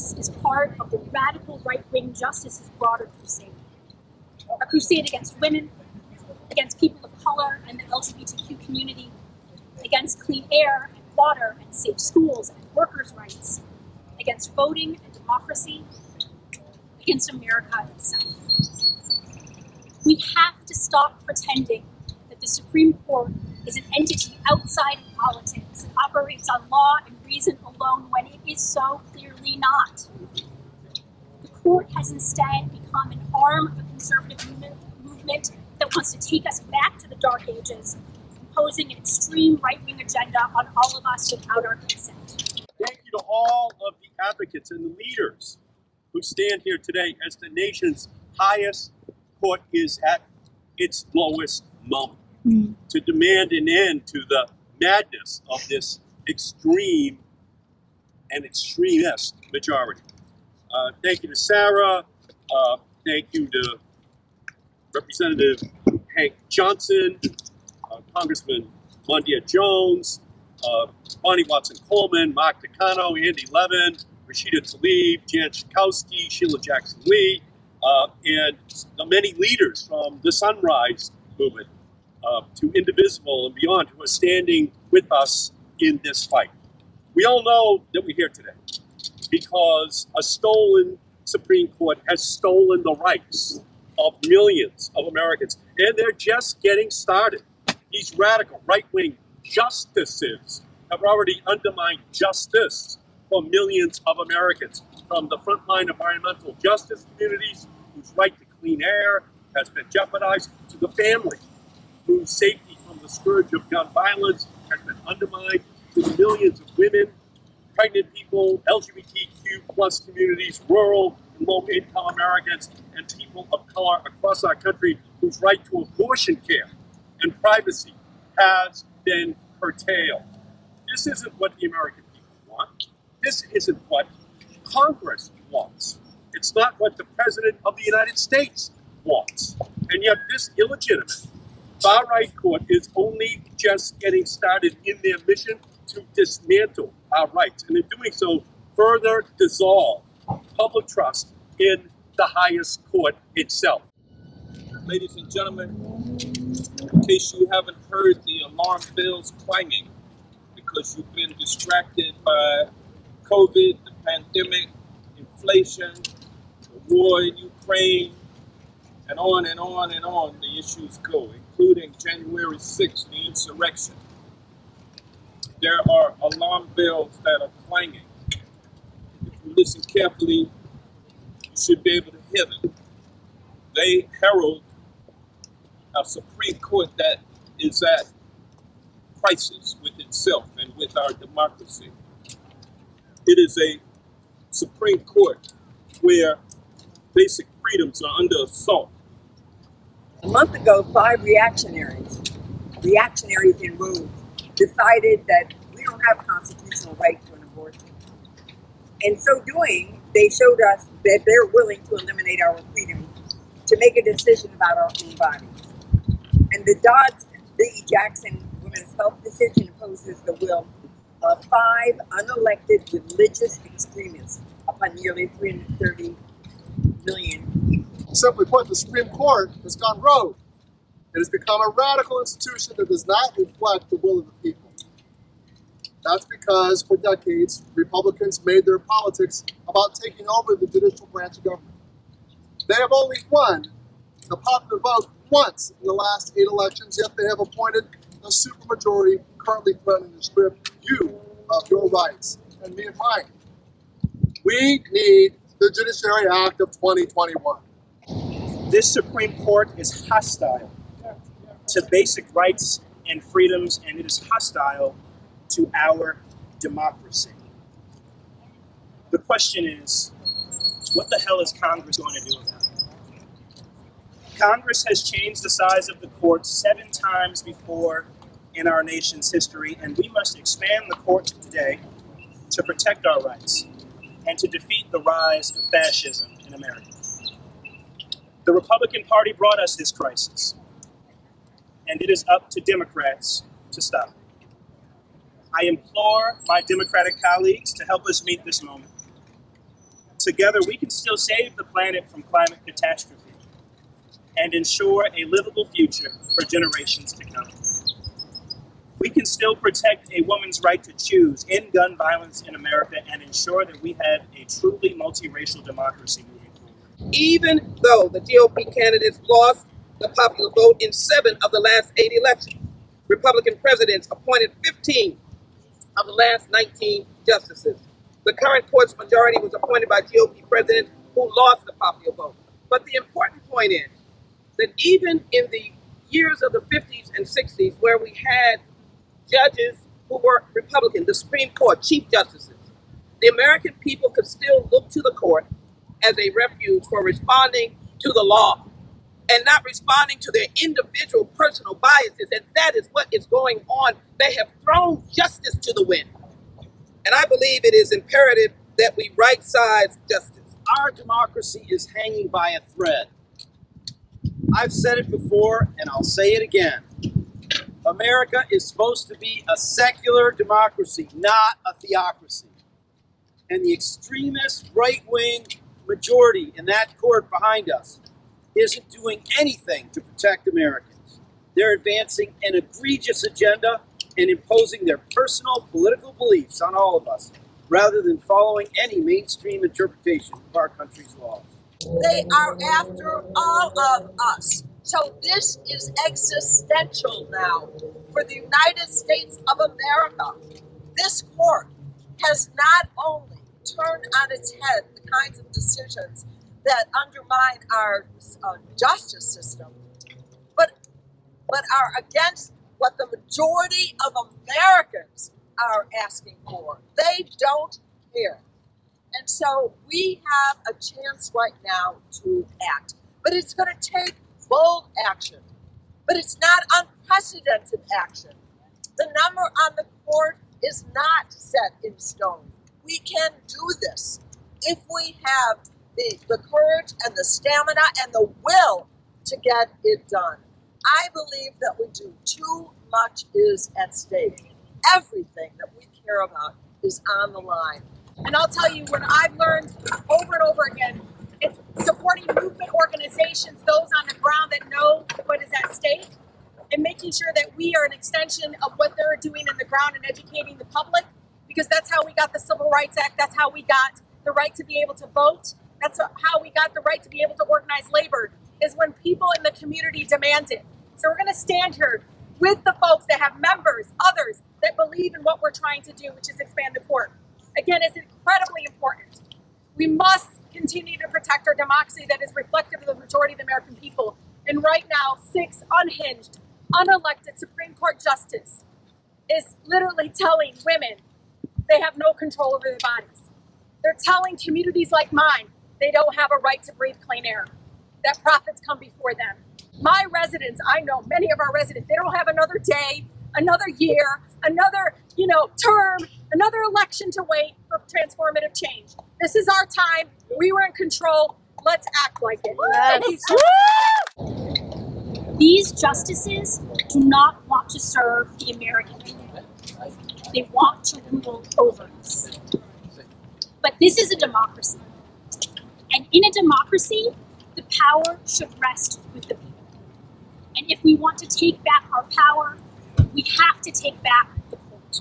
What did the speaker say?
SCOTUS is part of the radical right-wing justice's broader crusade. A crusade against women, against people of color and the LGBTQ community, against clean air and water and safe schools and workers' rights, against voting and democracy, against America itself. We have to stop pretending that the Supreme Court is an entity outside of politics and operates on law and reason alone when it is so clearly not. The court has instead become an arm of a conservative movement that wants to take us back to the Dark Ages, imposing an extreme right-wing agenda on all of us without our consent. Thank you to all of the advocates and the leaders who stand here today as the nation's highest court is at its lowest moment to demand an end to the madness of this extreme and extremist majority. Thank you to Sarah. Thank you to Representative Hank Johnson, Congressman Mondia Jones, Bonnie Watson-Coleman, Mark Takano, Andy Levin, Rashida Tlaib, Jan Schakowsky, Sheila Jackson-Lee, and the many leaders from the Sunrise Movement to Indivisible and beyond who are standing with us in this fight. We all know that we're here today because a stolen Supreme Court has stolen the rights of millions of Americans, and they're just getting started. These radical right-wing justices have already undermined justice for millions of Americans, from the frontline environmental justice communities whose right to clean air has been jeopardized, to the family whose safety from the scourge of gun violence has been undermined, to the millions of women, pregnant people, LGBTQ plus communities, rural and low-income Americans, and people of color across our country whose right to abortion care and privacy has been curtailed. This isn't what the American people want. This isn't what Congress wants. It's not what the President of the United States wants. And yet this illegitimate far-right court is only just getting started in their mission to dismantle our rights, and in doing so, further dissolve public trust in the highest court itself. Ladies and gentlemen, in case you haven't heard the alarm bells clanging because you've been distracted by COVID, the pandemic, inflation, the war in Ukraine, and on and on and on the issues go, including January 6th, the insurrection. There are alarm bells that are clanging. If you listen carefully, you should be able to hear them. They herald a Supreme Court that is at crisis with itself and with our democracy. It is a Supreme Court where basic freedoms are under assault. A month ago, 5 reactionaries in robes, decided that we don't have a constitutional right to an abortion. In so doing, they showed us that they're willing to eliminate our freedom to make a decision about our own bodies. And the Dobbs-V. Jackson Women's Health decision imposes the will of 5 unelected religious extremists upon nearly 330 million people. Simply put, the Supreme Court has gone rogue. It has become a radical institution that does not reflect the will of the people. That's because for decades, Republicans made their politics about taking over the judicial branch of government. They have only won the popular vote once in the last 8 elections, yet they have appointed a supermajority currently threatening to strip you of your rights and me of mine. We need the Judiciary Act of 2021. This Supreme Court is hostile to basic rights and freedoms, and it is hostile to our democracy. The question is, what the hell is Congress going to do about it? Congress has changed the size of the court 7 times before in our nation's history, and we must expand the court today to protect our rights and to defeat the rise of fascism in America. The Republican Party brought us this crisis, and it is up to Democrats to stop it. I implore my Democratic colleagues to help us meet this moment. Together, we can still save the planet from climate catastrophe and ensure a livable future for generations to come. We can still protect a woman's right to choose in gun violence in America and ensure that we have a truly multiracial democracy moving forward. Even though the GOP candidates lost the popular vote in 7 of the last 8 elections, Republican presidents appointed 15 of the last 19 justices. The current court's majority was appointed by GOP presidents who lost the popular vote. But the important point is that even in the years of the 50s and 60s, where we had judges who were Republican, the Supreme Court, Chief Justices, the American people could still look to the court as a refuge for responding to the law and not responding to their individual personal biases. And that is what is going on. They have thrown justice to the wind. And I believe it is imperative that we right-size justice. Our democracy is hanging by a thread. I've said it before, and I'll say it again. America is supposed to be a secular democracy, not a theocracy. And the extremist right-wing majority in that court behind us isn't doing anything to protect Americans. They're advancing an egregious agenda and imposing their personal political beliefs on all of us, rather than following any mainstream interpretation of our country's laws. They are after all of us. So this is existential now for the United States of America. This court has not only turned on its head the kinds of decisions that undermine our justice system, but are against what the majority of Americans are asking for. They don't care. And so we have a chance right now to act. But it's going to take bold action. But it's not unprecedented action. The number on the court is not set in stone. We can do this if we have the courage and the stamina and the will to get it done. I believe that we do. Too much is at stake. Everything that we care about is on the line. And I'll tell you, what I've learned over and over again, it's supporting movement organizations, those on the ground that know what is at stake, and making sure that we are an extension of what they're doing in the ground and educating the public, because that's how we got the Civil Rights Act, that's how we got the right to be able to vote, that's how we got the right to be able to organize labor, is when people in the community demand it. So we're going to stand here with the folks that have members, others that believe in what we're trying to do, which is expand the court. Again, it's incredibly important. We must continue to protect our democracy that is reflective of the majority of the American people. And right now, 6 unhinged, unelected Supreme Court justices is literally telling women they have no control over their bodies. They're telling communities like mine they don't have a right to breathe clean air, that profits come before them. My residents, I know many of our residents, they don't have another day, another year, another term, another election to wait for transformative change. This is our time. We were in control. Let's act like it. Yes. These justices do not want to serve the American people. They want to rule over us. But this is a democracy. And in a democracy, the power should rest with the people. And if we want to take back our power, we have to take back